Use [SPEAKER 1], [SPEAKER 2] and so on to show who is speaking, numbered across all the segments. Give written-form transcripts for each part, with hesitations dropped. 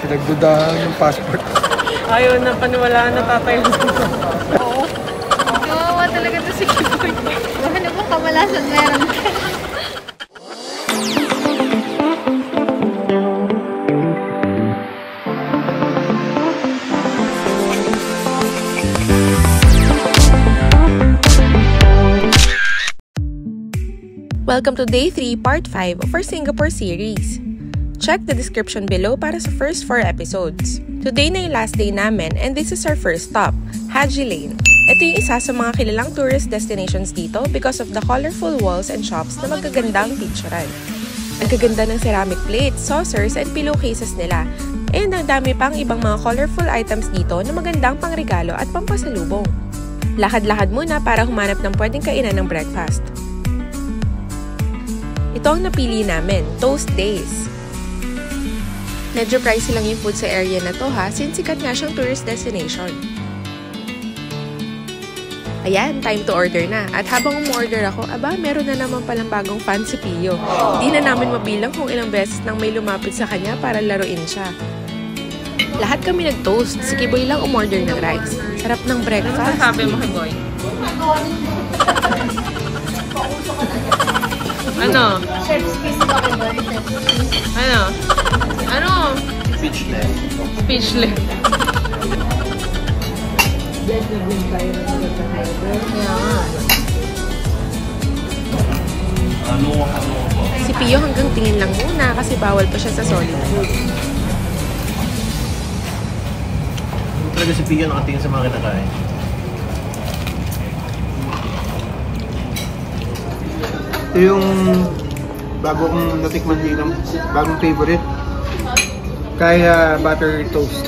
[SPEAKER 1] Pinagdudahan yung passport.
[SPEAKER 2] Ayaw na, paniwalaan na tatay mo.
[SPEAKER 3] Oo. Kawawa talaga to si Kiboy. Ano mo kamalasan meron ka?
[SPEAKER 4] Welcome to Day 3, Part 5 of our Singapore series. Check the description below para sa first 4 episodes. Today na yung last day namin and this is our first stop, Haji Lane. Ito yung isa sa mga kilalang tourist destinations dito because of the colorful walls and shops na magagandang picturean. Ang gaganda ng ceramic plates, saucers, and pillowcases nila. And ang dami pang ibang mga colorful items dito na magandang pangregalo at pampasalubong. Lakad-lakad muna para humanap ng pwedeng kainan ng breakfast. Ito ang napili namin, Toast Days. Medyo pricey lang yung food sa area na to ha, since sikat nga siyang tourist destination. Ayan, time to order na. At habang umorder ako, aba, meron na naman palang bagong fan si Pio. Hindi na namin mabilang kung ilang beses nang may lumapit sa kanya para laruin siya. Lahat kami nag-toast. Si Kiboy lang umorder ng rice. Sarap ng breakfast.
[SPEAKER 2] Ano sabi mo, Kiboy? Ano? Ano? Ano?
[SPEAKER 1] Speechless.
[SPEAKER 2] Speechless.
[SPEAKER 4] Si Pio hanggang tingin lang muna kasi bawal pa siya sa solid food.
[SPEAKER 1] Talaga si Pio nakatingin sa mga kinakain. Ito yung bago kong natikman dito, bagong favorite. Kaya butter toast.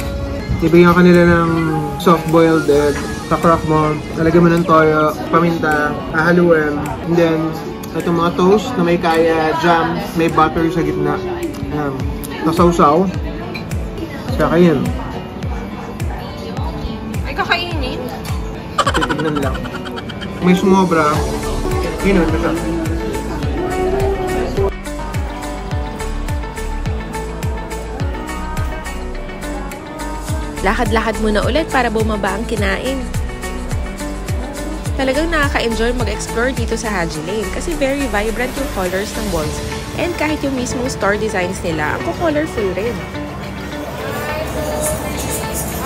[SPEAKER 1] Ibigyan ka nila ng soft-boiled egg, sa-crack mo, lalagyan mo ng toyo, paminta, hahaluin, and then itong mga toast na may kaya jam, may butter sa gitna. Nasawsaw. Saka yun.
[SPEAKER 2] Ay, kakainin?
[SPEAKER 1] Titignan lang. May sumobra. Yun ito siya.
[SPEAKER 4] Lakad-lakad muna ulit para bumaba ang kinain. Talagang nakaka-enjoy mag-explore dito sa Haji Lane kasi very vibrant yung colors ng walls and kahit yung mismong store designs nila, ang colorful rin.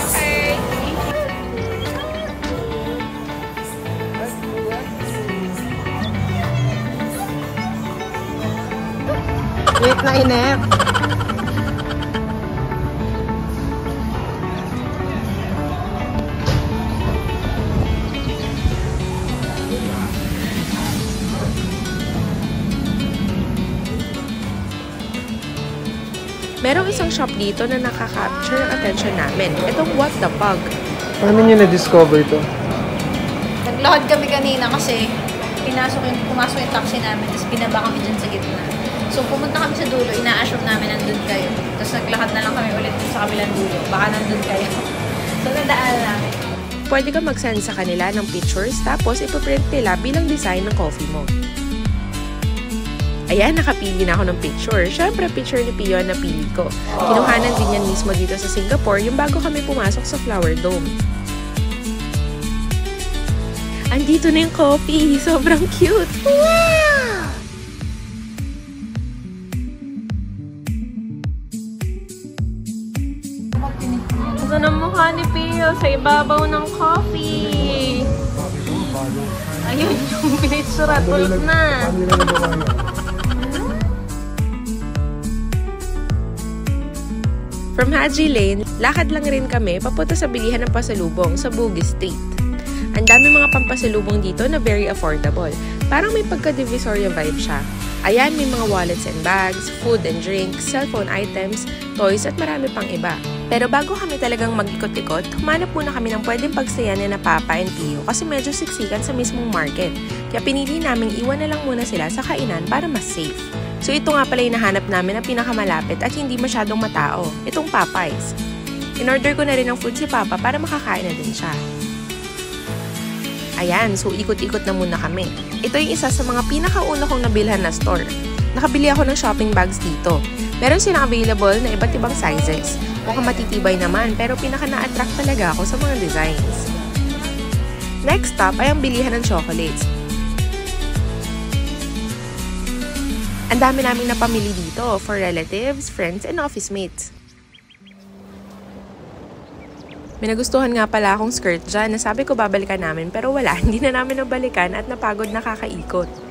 [SPEAKER 2] Okay.
[SPEAKER 4] Wait na inep! Merong isang shop dito na nakaka-capture ang attention namin. Itong What the Pug.
[SPEAKER 1] Paano niyo na-discover ito?
[SPEAKER 3] Naglakad kami kanina kasi pumasok yung taxi namin, tapos binaba kami dyan sa gitna. So pumunta kami sa dulo, ina-assume namin nandun kayo. Tapos naglakad na lang kami ulit sa kabilang dulo, baka nandun kayo. So nadaan namin.
[SPEAKER 4] Pwede ka mag-send sa kanila ng pictures tapos ipaprint nila bilang design ng coffee mo. Ayan, nakapili na ako ng picture. Siyempre, picture ni Pio na pili ko. Kinuhanan din yan mismo dito sa Singapore yung bago kami pumasok sa Flower Dome. Andito na yung coffee. Sobrang cute. Wow!
[SPEAKER 2] Ito na mukha ni Pio sa ibabaw ng coffee. Ayun yung picture. Tulog na.
[SPEAKER 4] From Haji Lane, lakad lang rin kami papunta sa bilihan ng pasalubong sa Bugis Street. Ang dami mga pampasalubong dito na very affordable. Parang may pagka-divisoria vibe siya. Ayan, may mga wallets and bags, food and drinks, cellphone items, toys at marami pang iba. Pero bago kami talagang mag-ikot-ikot, humanap muna kami ng pwedeng pagsayanan na Papa and Pio kasi medyo siksikan sa mismong market. Kaya pinili naming iwan na lang muna sila sa kainan para mas safe. So ito nga pala yung nahanap namin na pinakamalapit at hindi masyadong matao, itong Popeyes. In-order ko na rin ng food si Papa para makakain na din siya. Ayan, so ikot-ikot na muna kami. Ito yung isa sa mga pinakauna kong nabilhan na store. Nakabili ako ng shopping bags dito. Meron silang available na iba't ibang sizes. Mukhang matitibay naman pero pinaka na-attract talaga ako sa mga designs. Next stop ay ang bilihan ng chocolates. Ang dami naming napamili dito for relatives, friends, and office mates. May nagustuhan nga pala akong skirt dyan na sabi ko babalikan namin pero wala, hindi na namin nabalikan at napagod na kakaikot.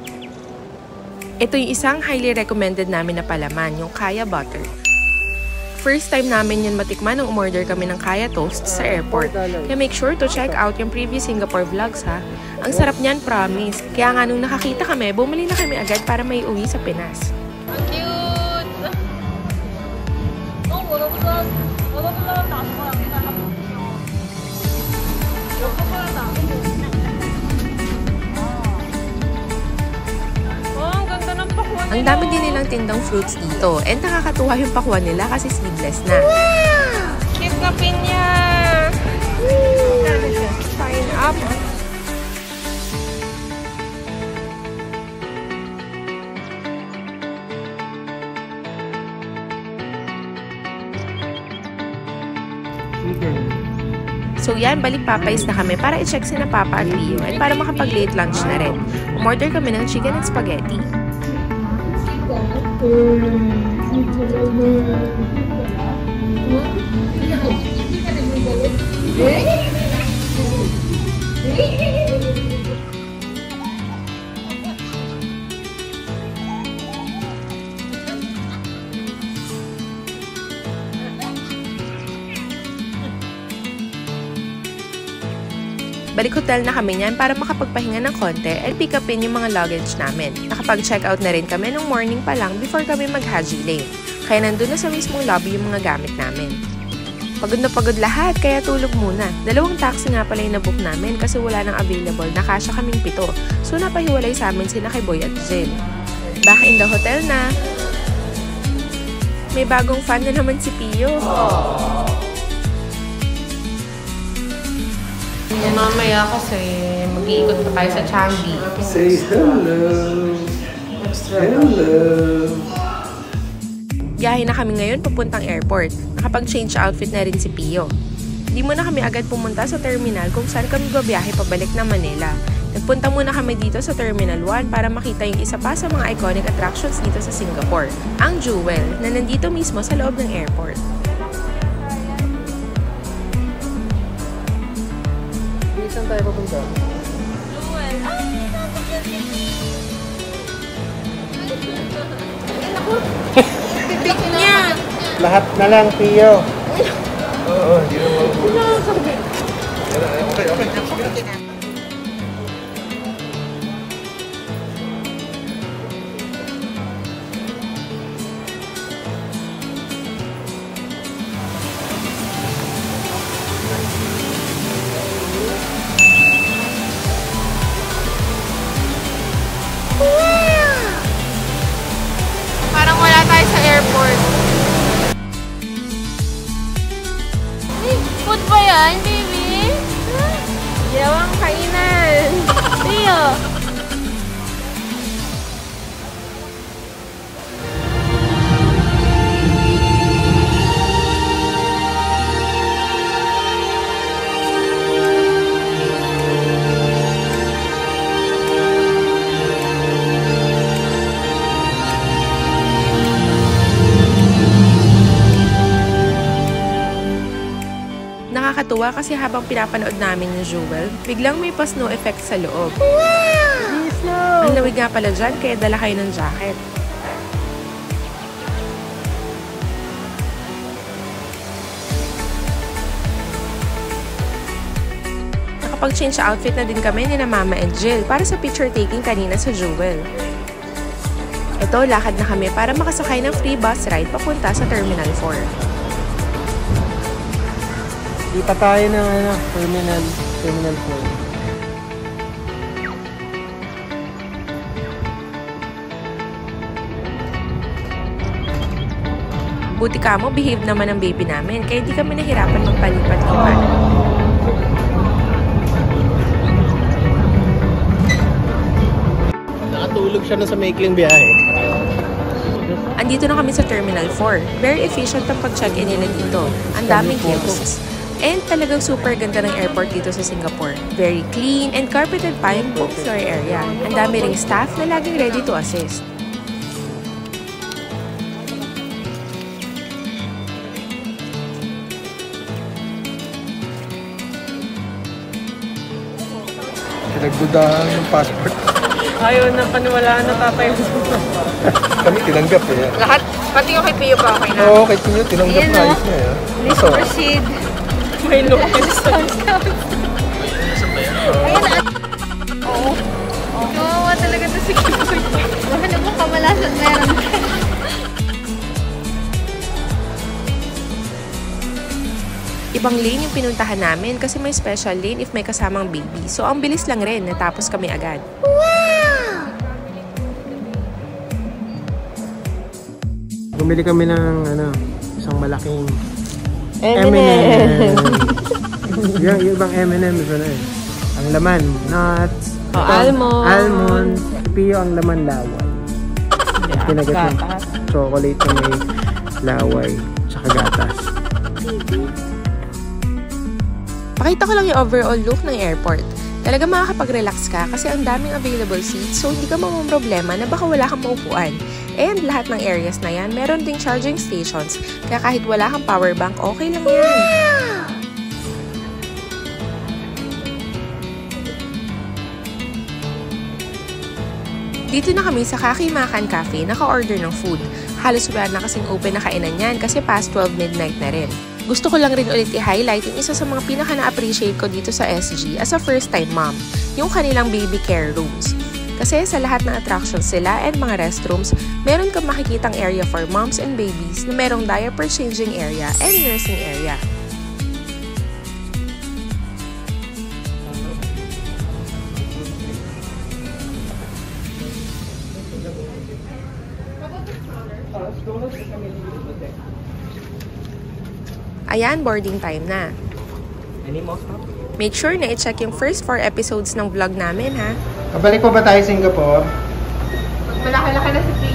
[SPEAKER 4] Ito yung isang highly recommended namin na palaman, yung Kaya Butter. First time namin yun matikman nung umorder kami ng Kaya Toast sa airport. Kaya make sure to check out yung previous Singapore vlogs ha. Ang sarap niyan, promise. Kaya nga nung nakakita kami, bumili na kami agad para may uwi sa Pinas.
[SPEAKER 2] Ang cute! Oh, wala ko lang. Wala ko lang.
[SPEAKER 4] Ang dami din nilang tindang fruits dito. And nakakatuwa yung pakwan nila kasi seedless na.
[SPEAKER 2] Wow! Cute na pinya! Pineapple.
[SPEAKER 4] So yan, balik Popeyes na kami para i-check si na Papa at Leo and para makapag-late lunch na rin. Umorder kami ng chicken and spaghetti. Balik hotel na kami niyan para makapagpahinga ng konti and pick upin yung mga luggage namin. Nakapag-check out na rin kami nung morning pa lang before kami mag-Haji Lane. Kaya nandun na sa mismong lobby yung mga gamit namin. Pagod na pagod lahat kaya tulog muna. 2 taxi nga pala yung nabook namin kasi wala nang available na kasya kaming 7. So napahiwalay sa amin sila kay Boy at Jill. Back in the hotel na. May bagong fan na naman si Pio.
[SPEAKER 2] Mamaya kasi mag-iikot pa tayo sa Changi.
[SPEAKER 1] Say hello! Hello!
[SPEAKER 4] Biyahe na kami ngayon papuntang airport. Nakapag-change outfit na rin si Pio. Di muna kami agad pumunta sa terminal kung saan kami babiyahe pabalik na Manila. Nagpunta muna kami dito sa Terminal 1 para makita yung isa pa sa mga iconic attractions dito sa Singapore, ang Jewel, na nandito mismo sa loob ng airport.
[SPEAKER 1] Saan tayo papunta?
[SPEAKER 2] Jewel. Ay, napakasya niya!
[SPEAKER 1] Lahat na lang, Pio. Oo, hindi naman. Okay.
[SPEAKER 2] Parang wala tayo sa airport. Ay, food ba yan, baby? Ginawang kainan. Rio.
[SPEAKER 4] Nakakatuwa kasi habang pinapanood namin yung Jewel, biglang may pa-snow effect sa loob. Wow! Ang lamig nga pala dyan, kaya dala kayo ng jacket. Nakapag-change outfit na din kami ni na Mama and Jill para sa picture taking kanina sa Jewel. Ito, lakad na kami para makasakay ng free bus ride papunta sa Terminal 4.
[SPEAKER 1] Kita tayo ng Terminal 4.
[SPEAKER 4] Buti ka mo, behave naman ang baby namin, kaya hindi kami nahirapan magpalipat-lipat.
[SPEAKER 1] Nakatulog siya na sa maikling biyahe.
[SPEAKER 4] Andito na kami sa Terminal 4. Very efficient ang pag-check-in nila dito. Ang daming kiosks. And talagang super ganda ng airport dito sa Singapore. Very clean and carpeted pa yung buong floor area. Ang dami ring staff na laging ready to assist.
[SPEAKER 1] Pinagdudahan ng passport.
[SPEAKER 2] Ayaw na, paniwalaan na tatay.
[SPEAKER 1] Kami tinanggap eh.
[SPEAKER 2] Lahat, pati yung kay Pio pa okay na.
[SPEAKER 1] Oo, kahit nyo tinanggap
[SPEAKER 3] Ayan,
[SPEAKER 1] na
[SPEAKER 3] no?
[SPEAKER 1] ayos na eh.
[SPEAKER 3] Please proceed.
[SPEAKER 2] May lupis.
[SPEAKER 3] Ayan na. Oo.
[SPEAKER 2] Kawawa talaga na si Kiboy.
[SPEAKER 3] Ano bang kamalasan meron?
[SPEAKER 4] Ibang lane yung pinuntahan namin kasi may special lane if may kasamang baby. So ang bilis lang rin, natapos kami agad.
[SPEAKER 1] Bumili kami ng isang malaking
[SPEAKER 2] M&M.
[SPEAKER 1] yung ibang M&M's eh. Ang laman, nuts.
[SPEAKER 2] Oh, almond.
[SPEAKER 1] Almond. Pio ang laman laway. Kinagat yung chocolate na may laway. Tsaka gatas.
[SPEAKER 4] Pakita ko lang yung overall look ng airport. Talaga makakapag-relax ka kasi ang daming available seats so hindi ka mamumroblema na baka wala kang maupuan. And lahat ng areas na yan, meron ding charging stations kaya kahit wala kang power bank, okay lang yan. Dito na kami sa Kakimakan Cafe, naka-order ng food. Halos wala na kasing open na kainan yan kasi past 12 midnight na rin. Gusto ko lang rin ulit i-highlight yung isa sa mga pinaka-na-appreciate ko dito sa SG as a first-time mom, yung kanilang baby care rooms. Kasi sa lahat ng attractions sila and mga restrooms, meron kang makikitang area for moms and babies na merong diaper changing area and nursing area. Ayan, boarding time na. Make sure na i-check yung first 4 episodes ng vlog namin, ha?
[SPEAKER 1] Kabalik pa ba tayo Singapore?
[SPEAKER 2] Malaki-laki na si Pio.